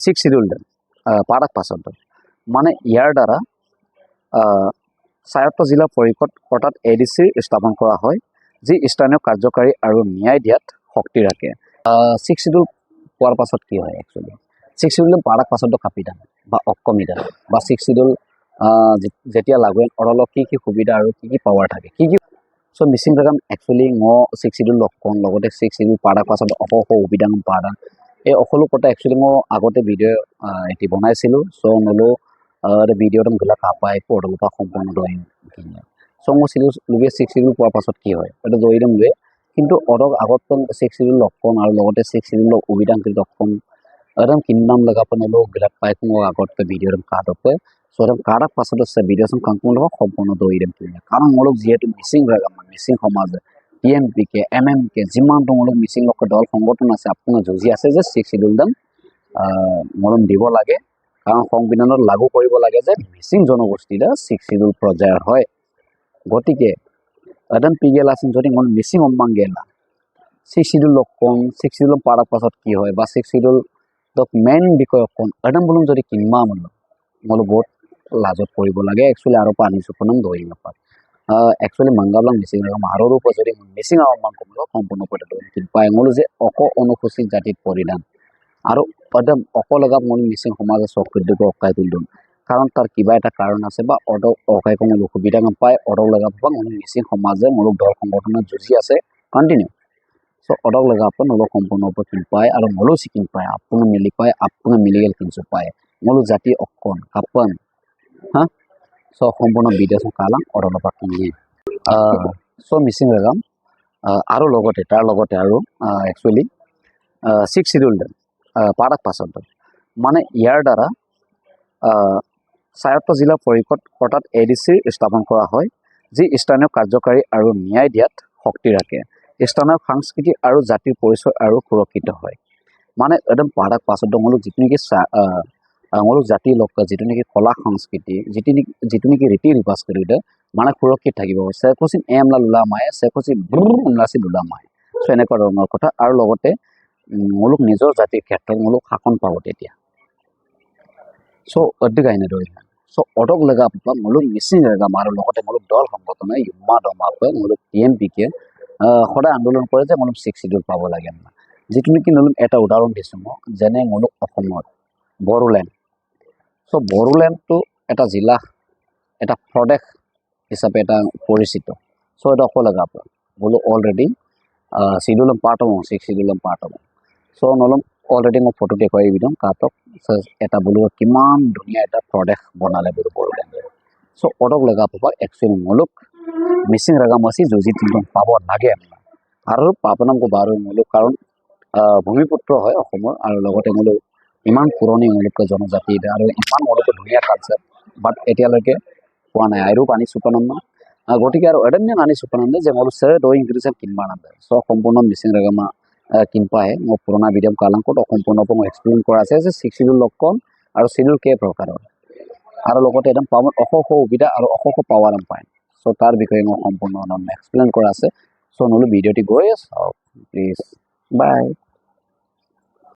Six schedule then পাৰাক পাছত মানে ইয়াৰ দ্বাৰা স্বায়ত্ত জিলা পৰিষদ অৰ্থাৎ ADC স্থাপন কৰা হয়, যি স্থানীয় কাৰ্যকাৰী আৰু ন্যায় দিয়াত শক্তি ৰাখে। ছিক্স শিডিউল পোৱাৰ পাছত কি হয় একচুৱেলি ছিক্স শিডিউল পাৰাক পাছত কাপিদান বা অকমিদান বা ছিক্স শিডিউল যেতিয়া লাগু অৰলক কি সুবিধা আৰু কি পাৱাৰ থাকে কি চ' মিচিং জেগাম একচুৱেলি ছিক্স শিডিউল লক্ষণ লগতে ছিক্স শিডিউল পাৰাক পাছত সুবিধান পাৰা এই সকলো কথা একচুৱেলি মই আগতে ভিডিঅ' এটি বনাইছিলোঁ। চ' নলো ভিডিঅ'টো গ'লে কাপাই পৰ্টেলৰ পৰা সম্পূৰ্ণ দৈ চ' মই ছিক্স শিডিউল পোৱাৰ পাছত কি হয় এইটো দৈ দিম লৈ কিন্তু অৰক আগত ছিক্স শিডিউল লক্ষণ আৰু লগতে ছিক্স শিডিউল সুবিধান লক্ষণ একদম কিন্নাম লগাব নলো গিলাক পাই মই আগত ভিডিঅ'টো কাটকে চ' কাটাৰ পাছত আছে ভিডিঅ'খন সম্পূৰ্ণ দৈ দিম কাৰণ মোলোক যিহেতু মিচিং মিচিং সমাজ PMPK MMK যিমান তোমালোক মিচিং লোক দল সংগঠন আছে আপোনাৰ যুঁজি আছে যে ছিক্স শিডিউল দাম মৰম দিব লাগে কাৰণ সংবিধানত লাগু কৰিব লাগে যে মিচিং জনগোষ্ঠীৰ ছিক্স শিডিউল পৰ্যায়ৰ হয়। গতিকে এডান পিগেল আছে যদি মন মিচিং অম্মাং গেলা ছিক্স শিডিউল লক্ষণ ছিক্স শিডিউল পাৰাৰ পাছত কি হয় বা ছিক্স শিডিউল মেইন বিষয় অকণ এডাম বলুম যদি কিনমা মোলো বহুত লাজত পৰিব লাগে একচুৱেলি আৰু পানী চুপনম ধৰি নাপায় একচুৱেলি মাংগাবলাং মিচিং আৰও উপযোগী মিচিং আহ্বান সম্পূৰ্ণ কৰে পায় মোলো যে অনুসূচিত জাতিৰ পৰিধান আৰু একদম অকলগাপ মূল মিচিং সমাজে চকৃতিকে অকাই তুলিম কাৰণ তাৰ কিবা এটা কাৰণ আছে বা অকাই কোনো অসুবিধা নাপায় অডলগাপ বা মূল মিচিং সমাজে মূলক দল সংগঠনত যুঁজি আছে কণ্টিনিউ চ' অডলগাপ নলক সম্পূৰ্ণ কিন পায় আৰু মূলো চিকিন পায় আপুনি মিলি পায় আপুনি মিলি গেল কিনচু পায় মূলো জাতি অকণ কাপন হা চ' সম্পূৰ্ণ বিদেশ কালাম অডলপা কিনিয়ে চ' মিচিং ৰেগাম আৰু লগতে তাৰ লগতে আৰু একচুৱেলি ছিক্স শিডিউল দেন পাৰাক পাছত মানে ইয়াৰ দ্বাৰা স্বায়ত্ত জিলা পৰিষদ অৰ্থাৎ ADC স্থাপন কৰা হয়, যি স্থানীয় কাৰ্যকাৰী আৰু ন্যায় দিয়াত শক্তি ৰাখে। স্থানীয় সাংস্কৃতিক আৰু জাতিৰ পৰিচয় আৰু সুৰক্ষিত হয় মানে একদম পাৰাক পাছত মোলোক যিটো নেকি মোলোক জাতিৰ লোক যিটো নেকি কলা সংস্কৃতি যিটো নেকি ৰীতি ৰিবাজ কৰি মানে সুৰক্ষিত থাকিব চেকচিন এমলা লুলা মায়ে চেকচি উমলাচি লুলা মায়ে চ' এনেকুৱা ধৰণৰ কথা আৰু লগতে মোলোক নিজৰ জাতিৰ ক্ষেত্ৰত মোলোক শাসন পাব তেতিয়া চ' অধিকাহিনী ধৰি চ' অডক লগা মোলোক মিচিং ৰেগাম আৰু লগতে মোলোক দল সংগঠনে ইম্মা দমাপে মোলোক PMPK সদায় আন্দোলন কৰে যে মোলোক ছিক্স শিডিউল পাব লাগে যিটো নেকি নলম এটা উদাহৰণ দিছোঁ মই যেনে মোলোক অসমত বড়োলেণ্ড চ' বড়োলেণ্ডটো এটা জিলা এটা প্ৰদেশ হিচাপে এটা পৰিচিত চ' এটা অকলগা বোলো অলৰেডি শিডিউল পাৰ্ট হ'ব ছিক্স শিডিউল পাৰ্ট হ'ব চ' নলম অলৰেডি মই ফটো দেখুৱাই দিম কাটক এটা বোলো কিমান ধুনীয়া এটা প্ৰদেশ বনালে বোলো বড়োলেণ্ডে চ' অডক লগা পাব একচুৱেলি মোলোক মিচিং ৰেগামাচি যুঁজি একদম পাব লাগে আৰু পাপনামকো বাৰু মোলোক কাৰণ ভূমিপুত্ৰ হয় অসমৰ আৰু লগতে মোলোক ইমান পুৰণি মোলোকে জনজাতি আৰু ইমান মোলোকে ধুনীয়া কালচাৰ বাট এতিয়ালৈকে পোৱা নাই আৰু পানী চুপানন্দ গতিকে আৰু এডন্য আনি চুপানন্দে যে মোলো চেৰ দৈ ইংগ্ৰিজে কিনবা নাযায় চ' সম্পূৰ্ণ মিচিং ৰেগামা কিনপাহে মই পুৰণা ভিডিঅ' কালাংকত সম্পূৰ্ণকৈ মই এক্সপ্লেইন কৰা আছে যে ছিক্স শিডিউল লক্ষণ আৰু শিডিউল কেই প্ৰকাৰৰ আৰু লগতে একদম পাৱাৰ সুবিধা আৰু পাৱাৰ পায় চ' তাৰ বিষয়ে মই সম্পূৰ্ণ এক্সপ্লেইন কৰা আছে চ' নহ'লে ভিডিঅ'টি গৈ চাওক প্লিজ বাই।